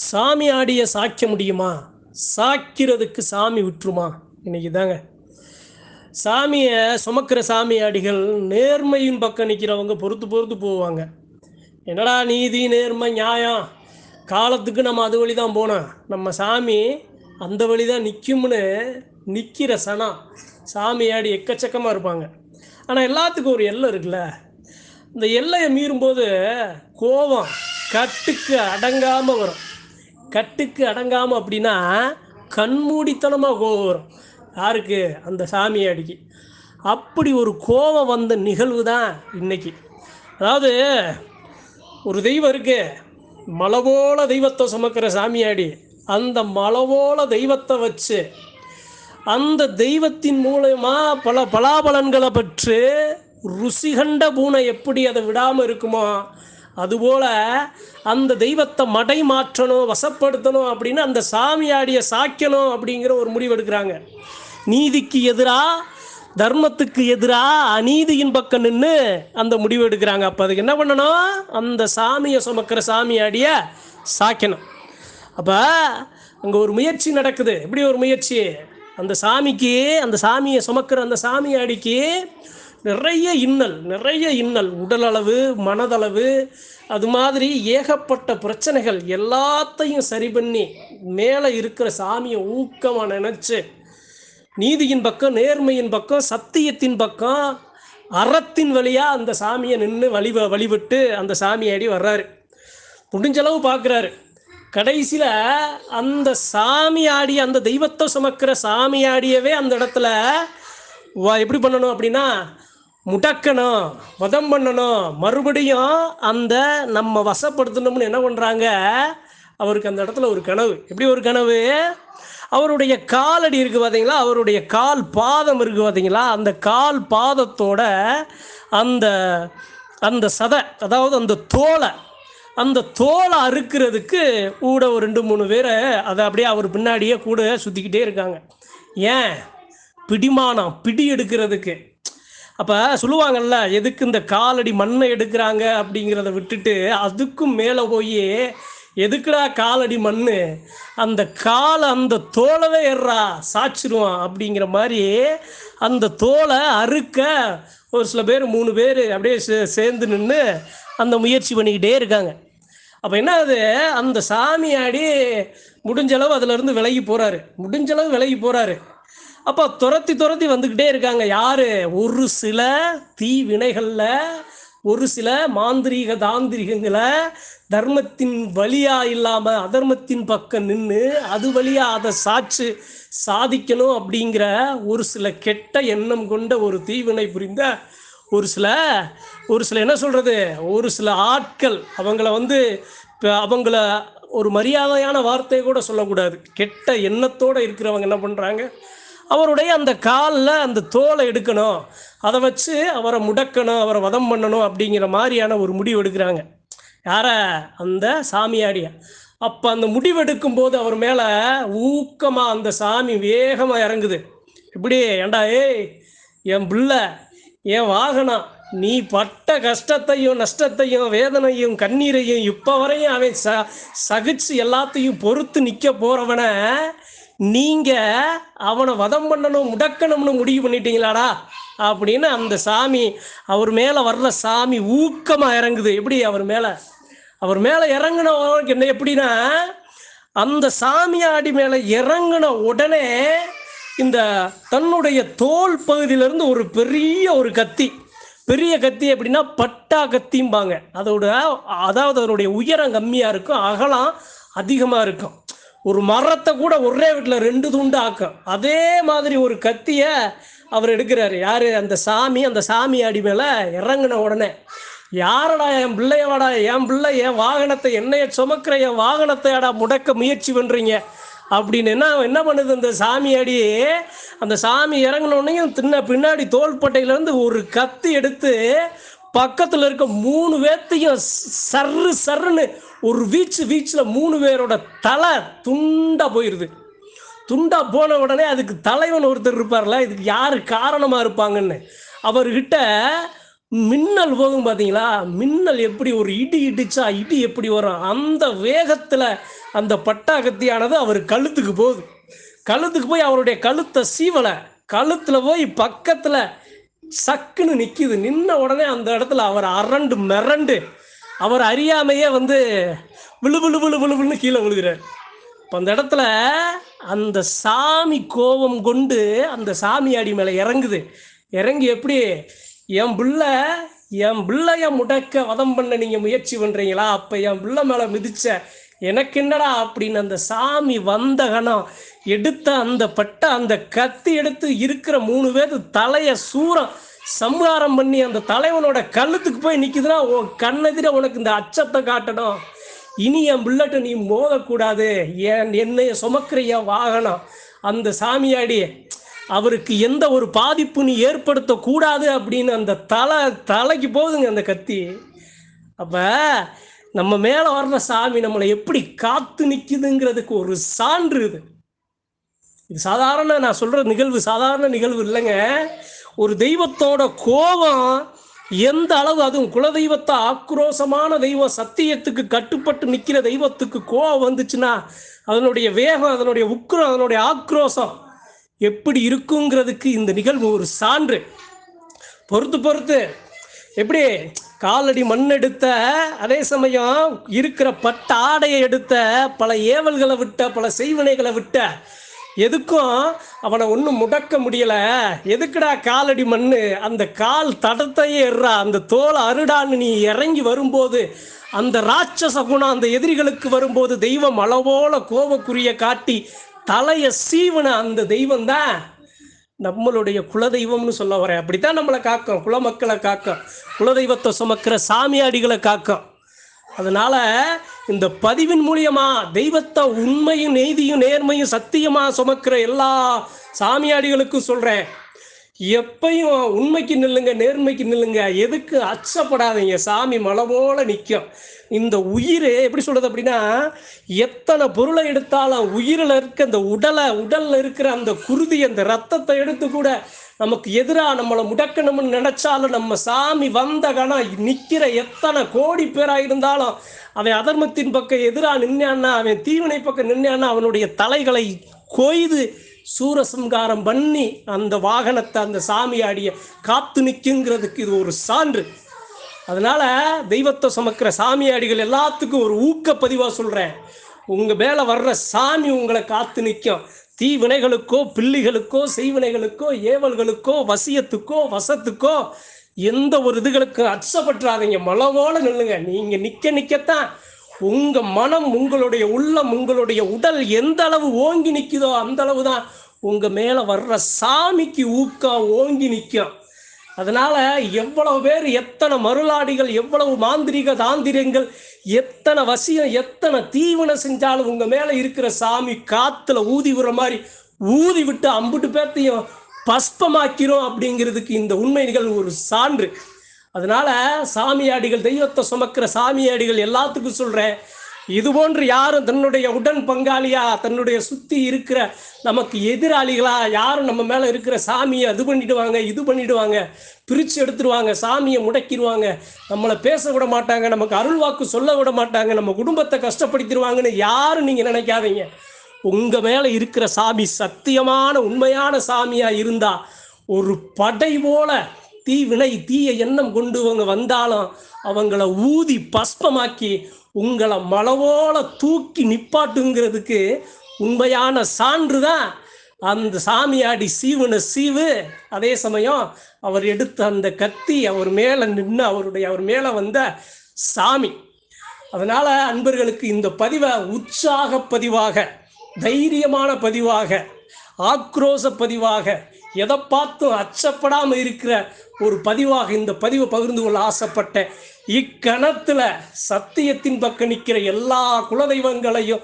சாமி ஆடிய சாய்க்க முடியுமா? சாய்க்கிறதுக்கு சாமி விட்டுருமா? இன்னைக்கு தாங்க சாமியை சுமக்கிற சாமியாடிகள் நேர்மையின் பக்கம் நிற்கிறவங்க பொறுத்து பொறுத்து போவாங்க. என்னடா நீதி நேர்மை நியாயம், காலத்துக்கு நம்ம அது வழி தான் போனோம், நம்ம சாமி அந்த வழி தான் நிற்கும்னு நிற்கிற சனம் சாமியாடி எக்கச்சக்கமாக இருப்பாங்க. ஆனால் எல்லாத்துக்கும் ஒரு எல்லை இருக்குல்ல. இந்த எல்லையை மீறும்போது கோபம் கட்டுக்கு அடங்காமல் வரும். கட்டுக்கு அடங்காமல் அப்படின்னா கண்மூடித்தனமாக கோபம் வரும். யாருக்கு? அந்த சாமியாடிக்கு. அப்படி ஒரு கோபம் வந்த நிகழ்வு தான் இன்னைக்கு. அதாவது ஒரு தெய்வம் இருக்கு, மலை போல தெய்வத்தை சுமக்கிற சாமியாடி. அந்த மலை போல தெய்வத்தை வச்சு அந்த தெய்வத்தின் மூலமா பல பலாபலன்களை பெற்று ருசி கண்ட பூனை எப்படி அதை விடாமல் இருக்குமோ, அதுபோல் அந்த தெய்வத்தை மடை மாற்றணும், வசப்படுத்தணும் அப்படின்னு அந்த சாமியாடியை சாய்க்கணும் அப்படிங்கிற ஒரு முடிவு எடுக்கிறாங்க. நீதிக்கு எதிராக, தர்மத்துக்கு எதிராக அநீதியின் பக்கம் நின்று அந்த முடிவு எடுக்கிறாங்க. அப்போ அதுக்கு என்ன பண்ணணும்? அந்த சாமியை சுமக்கிற சாமியாடியை சாய்க்கணும். அப்போ அங்கே ஒரு முயற்சி நடக்குது. எப்படி ஒரு முயற்சி? அந்த சாமிக்கு, அந்த சாமியை சுமக்கிற அந்த சாமியாடிக்கு நிறைய இன்னல், உடலளவு மனதளவு, அது மாதிரி ஏகப்பட்ட பிரச்சனைகள் எல்லாத்தையும் சரி பண்ணி மேலே இருக்கிற சாமியை ஊக்கமாக நினச்சி நீதியின் பக்கம், நேர்மையின் பக்கம், சத்தியத்தின் பக்கம், அறத்தின் வழியாக அந்த சாமியை நின்று வழிபட்டு அந்த சாமியாடி வர்றாரு. முடிஞ்சளவு பார்க்குறாரு. கடைசியில் அந்த சாமியாடி, அந்த தெய்வத்தை சுமக்கிற சாமியாடியவே அந்த இடத்துல எப்படி பண்ணணும் அப்படின்னா முடக்கணும், வதம் பண்ணணும், மறுபடியும் அந்த நம்ம வசப்படுத்தணும்னு என்ன பண்ணுறாங்க? அவருக்கு அந்த இடத்துல ஒரு கனவு. எப்படி ஒரு கனவு? அவருடைய காலடி இருக்குது பார்த்தீங்களா, அவருடைய கால் பாதம் இருக்குது பார்த்தீங்களா, அந்த கால் பாதத்தோட அந்த அந்த சதை, அதாவது அந்த தோலை அறுக்கிறதுக்கு கூட ஒரு 2-3 பேரை அதை அப்படியே அவர் பின்னாடியே கூட சுற்றிக்கிட்டே இருக்காங்க. ஏன்? பிடிமானம், பிடி எடுக்கிறதுக்கு. அப்போ சொல்லுவாங்கல்ல, எதுக்கு இந்த காலடி மண்ணை எடுக்கிறாங்க அப்படிங்கிறத விட்டுட்டு அதுக்கும் மேலே போய் எதுக்குடா காலடி மண், அந்த அந்த தோலவே ஏறா சாய்ச்சிருவான் அப்படிங்கிற மாதிரி அந்த தோலை அறுக்க ஒரு சில பேர் 3 பேர் அப்படியே சேர்ந்து நின்று அந்த முயற்சி பண்ணிக்கிட்டே இருக்காங்க. அப்போ என்ன ஆகுது? அந்த சாமியாடி முடிஞ்சளவு அதிலிருந்து விலகி போகிறாரு. அப்போ துரத்தி வந்துக்கிட்டே இருக்காங்க. யார்? ஒரு சில தீவினைகளில், ஒரு சில மாந்திரீக தாந்திரிகங்களை தர்மத்தின் வழியாக இல்லாமல் அதர்மத்தின் பக்கம் நின்று அது வழியாக அதை சாதிக்கணும் அப்படிங்கிற ஒரு சில கெட்ட எண்ணம் கொண்ட ஒரு தீவினை புரிந்த ஒரு சில என்ன சொல்கிறது, ஒரு சில ஆட்கள், அவங்கள ஒரு மரியாதையான வார்த்தையை கூட சொல்லக்கூடாது, கெட்ட எண்ணத்தோடு இருக்கிறவங்க என்ன பண்ணுறாங்க? அவருடைய அந்த காலில் அந்த தோலை எடுக்கணும், அதை வச்சு அவரை முடக்கணும், அவரை வதம் பண்ணணும் அப்படிங்கிற மாதிரியான ஒரு முடிவு எடுக்கிறாங்க. யாரை? அந்த சாமியாடிய. அப்போ அந்த முடிவெடுக்கும் போது அவர் மேலே ஊக்கமாக அந்த சாமி வேகமாக இறங்குது. எப்படி? ஏண்டா என் பிள்ளை, என் வாகனம், நீ பட்ட கஷ்டத்தையும் நஷ்டத்தையும் வேதனையும் கண்ணீரையும் இப்போ வரையும் அவன் சகிச்சு எல்லாத்தையும் பொறுத்து நிற்க போகிறவனை நீங்கள் அவனை வதம் பண்ணணும், முடக்கணும்னு முடிவு பண்ணிட்டீங்களாடா அப்படின்னு அந்த சாமி, அவர் மேலே வர்ற சாமி ஊக்கமாக இறங்குது. எப்படி? அவர் மேலே இறங்கினவருக்கு என்ன எப்படின்னா, அந்த சாமியாடி மேலே இறங்கின உடனே இந்த தன்னுடைய தோல் பகுதியிலேருந்து ஒரு பெரிய கத்தி எப்படின்னா பட்டா கத்திம்பாங்க. அதாவது அதனுடைய உயரம் கம்மியாக இருக்கும், அகலம் அதிகமாக இருக்கும். ஒரு மரத்தை கூட ஒரே வீட்டில் 2 துண்டு ஆக்கும். அதே மாதிரி ஒரு கத்தியை அவர் எடுக்கிறாரு. யார்? அந்த சாமியாடி மேலே இறங்கின உடனே, யாரடா என் பிள்ளையவாடா, என் பிள்ளை, என் வாகனத்தை, என்னைய சுமக்கிற என் வாகனத்தையாடா முடக்க முயற்சி பண்ணுறீங்க அப்படின்னு என்ன பண்ணுது அந்த சாமியாடி? அந்த சாமி இறங்கினோடனையும் பின்னாடி தோள்பட்டையிலேருந்து ஒரு கத்தி எடுத்து பக்கத்தில் இருக்க 3 பேர்த்தையும் சர்ருன்னு ஒரு வீச்சில் 3 பேரோட தலை துண்டா போயிடுது. துண்டா போன உடனே அதுக்கு தலைவன் ஒருத்தர் இருப்பார்ல, இதுக்கு யார் காரணமாக இருப்பாங்கன்னு அவர்கிட்ட மின்னல் போகும் பார்த்தீங்களா, மின்னல் எப்படி ஒரு இடி இடிச்சா இடி எப்படி வரும், அந்த வேகத்தில் அந்த பட்டா கத்தியானது அவர் கழுத்துக்கு போகுது. கழுத்துக்கு போய் அவருடைய கழுத்தை சீவலை, கழுத்தில் போய் பக்கத்தில் சக்குன்னு நிற்கிது. நின்ன உடனே அந்த இடத்துல அவர் அரண்டு மிரண்டு அவர் அறியாமையே விழு விழு விழு விழுன்னு கீழே விழுகிறார். இப்போ அந்த இடத்துல அந்த சாமி கோபம் கொண்டு அந்த சாமியாடி மேலே இறங்குது. இறங்கி எப்படி, என் பிள்ளைய முடக்க வதம் பண்ண நீங்கள் முயற்சி பண்ணுறீங்களா, அப்போ என் பிள்ளை மேலே மிதிச்ச எனக்கு என்னடா அப்படின்னு அந்த சாமி வந்த கணம் எடுத்த அந்த பட்டை அந்த கத்தி எடுத்து இருக்கிற 3 பேர் தலையை சூரம் சம்ஹாரம் பண்ணி அந்த தலைவனோட கழுத்துக்கு போய் நிற்குதுன்னா, உன் கண்ணெதிர உனக்கு இந்த அச்சத்தை காட்டணும். இனி என் பிள்ளட்ட நீ மோதக்கூடாது, என்னைய சுமக்கிற என் வாகனம். அந்த சாமியாடி அவருக்கு எந்த ஒரு பாதிப்பு நீ ஏற்படுத்தக்கூடாது அப்படின்னு அந்த தலைக்கு போகுதுங்க அந்த கத்தி. அப்போ நம்ம மேலே வர்ற சாமி நம்மளை எப்படி காத்து நிற்குதுங்கிறதுக்கு ஒரு சான்று இது. இது சாதாரண, நான் சொல்கிற நிகழ்வு சாதாரண நிகழ்வு இல்லைங்க. ஒரு தெய்வத்தோட கோபம் எந்த அளவு, அதுவும் குலதெய்வத்தை ஆக்ரோஷமான தெய்வம், சத்தியத்துக்கு கட்டுப்பட்டு நிற்கிற தெய்வத்துக்கு கோபம் வந்துச்சுன்னா அதனுடைய வேகம், அதனுடைய உக்கிரம், அதனுடைய ஆக்ரோஷம் எப்படி இருக்குங்கிறதுக்கு இந்த நிகழ்வு ஒரு சான்று. பொறுத்து எப்படி காலடி மண் எடுத்த, அதே சமயம் இருக்கிற பட்ட ஆடையை எடுத்த, பல ஏவல்களை விட்ட, பல செய்வினைகளை விட்ட, எதுக்கும் அவனை ஒன்றும் முடக்க முடியலை. எதுக்குடா காலடி மண்ணு, அந்த கால் தடத்தையே ஏறா, அந்த தோலை அருடான்னு நீ இறங்கி வரும்போது, அந்த ராட்சச குணம் அந்த எதிரிகளுக்கு வரும்போது தெய்வம் அளவோல கோபக்குரிய காட்டி தலையை சீவன அந்த தெய்வம் தான் நம்மளுடைய குலதெய்வம்னு சொல்ல வரேன். அப்படித்தான் நம்மளை காக்கும், குலமக்களை காக்கும், குலதெய்வத்தை சுமக்கிற சாமியாடிகளை காக்கும். அதனால இந்த பதிவின் மூலியமா தெய்வத்தை உண்மையும் நீதியும் நேர்மையும் சத்தியமா சுமக்கிற எல்லா சாமியாடிகளுக்கும் சொல்றேன், எப்பையும் உண்மைக்கு நில்லுங்க, நேர்மைக்கு நில்லுங்க, எதுக்கு அச்சப்படாதீங்க. சாமி மலை போல நிற்கும். இந்த உயிர் எப்படி சொல்றது அப்படின்னா, எத்தனை பொருளை எடுத்தாலும் உயிரில் இருக்க அந்த உடல்ல இருக்கிற அந்த குருதி, அந்த ரத்தத்தை எடுத்து கூட நமக்கு எதிராக நம்மளை முடக்கணும்னு நினைச்சாலும் நம்ம சாமி வந்த கணம் நிற்கிற எத்தனை கோடி பேராக இருந்தாலும் அவன் அதர்மத்தின் பக்கம் எதிராக நின்னான்னா, அவன் தீவினை பக்கம் நின்னான்னா அவனுடைய தலைகளை கொய்து சூரசம்காரம் பண்ணி அந்த வாகனத்தை அந்த சாமியாடிய காத்து நிற்குங்கிறதுக்கு இது ஒரு சான்று. அதனால தெய்வத்தை சுமக்கிற சாமியாடிகள் எல்லாத்துக்கும் ஒரு ஊக்கப்பதிவாக சொல்கிறேன், உங்கள் மேலே வர்ற சாமி உங்களை காத்து நிற்கும். தீவினைகளுக்கோ, பிள்ளைகளுக்கோ, செய்வினைகளுக்கோ, ஏவல்களுக்கோ, வசியத்துக்கோ, வசத்துக்கோ, எந்த ஒரு இதுகளுக்கும் அச்சப்பட்டுறாதீங்க. மலவோல நில்லுங்க. நீங்கள் நிற்கத்தான் உங்கள் மனம், உங்களுடைய உள்ளம், உங்களுடைய உடல் எந்த அளவு ஓங்கி நிற்குதோ அந்த அளவு தான் உங்கள் மேலே வர்ற சாமிக்கு ஊக்கம் ஓங்கி நிற்கும். அதனால் எவ்வளவு பேர், எத்தனை மருளாடிகள், எவ்வளவு மாந்திரிக தாந்திரியங்கள், எத்தனை வசியம், எத்தனை தீவனை செஞ்சாலும் உங்கள் மேலே இருக்கிற சாமி காற்றுல ஊதி விடுற மாதிரி ஊதி விட்டு அம்புட்டு பேர்த்தையும் பஸ்பமாக்கிறோம் அப்படிங்கிறதுக்கு இந்த உண்மை நிகழ்வு ஒரு சான்று. அதனால சாமியாடிகள், தெய்வத்தை சுமக்கிற சாமியாடிகள் எல்லாத்துக்கும் சொல்கிறேன், இது போன்று யாரும் தன்னுடைய உடன் பங்காளியா, தன்னுடைய சுற்றி இருக்கிற நமக்கு எதிராளிகளா யாரும் நம்ம மேலே இருக்கிற சாமியை அது பண்ணிடுவாங்க, இது பண்ணிடுவாங்க, பிரித்து எடுத்துடுவாங்க, சாமியை முடக்கிடுவாங்க, நம்மளை பேச விட மாட்டாங்க, நமக்கு அருள்வாக்கு சொல்ல விட மாட்டாங்க, நம்ம குடும்பத்தை கஷ்டப்படுத்திடுவாங்கன்னு யாரும் நீங்கள் நினைக்காதீங்க. உங்கள் மேலே இருக்கிற சாமி சத்தியமான உண்மையான சாமியாக இருந்தால் ஒரு படை போல தீவினை, தீய எண்ணம் கொண்டு அவங்க வந்தாலும் அவங்கள ஊதி பஸ்பமாக்கி உங்களை மலவோல தூக்கி நிப்பாட்டுங்கிறதுக்கு உண்மையான சான்று தான் அந்த சாமியாடி சீவுன சீவு. அதே சமயம் அவர் எடுத்த அந்த கத்தி, அவர் மேலே நின்று அவர் மேலே வந்த சாமி. அதனால் அன்பர்களுக்கு இந்த பதிவை உற்சாக பதிவாக, தைரியமான பதிவாக, ஆக்ரோஷ பதிவாக, எதை பார்த்தும் அச்சப்படாமல் இருக்கிற ஒரு பதிவாக இந்த பதிவை பகிர்ந்து கொள்ள ஆசைப்பட்டேன். இக்கணத்தில் சத்தியத்தின் பக்கம் நிற்கிற எல்லா குலதெய்வங்களையும்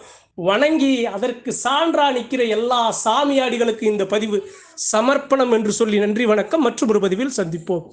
வணங்கி அதற்கு சான்றா நிற்கிற எல்லா சாமியாடிகளுக்கு இந்த பதிவு சமர்ப்பணம் என்று சொல்லி நன்றி, வணக்கம். மற்றும் ஒரு பதிவில் சந்திப்போம்.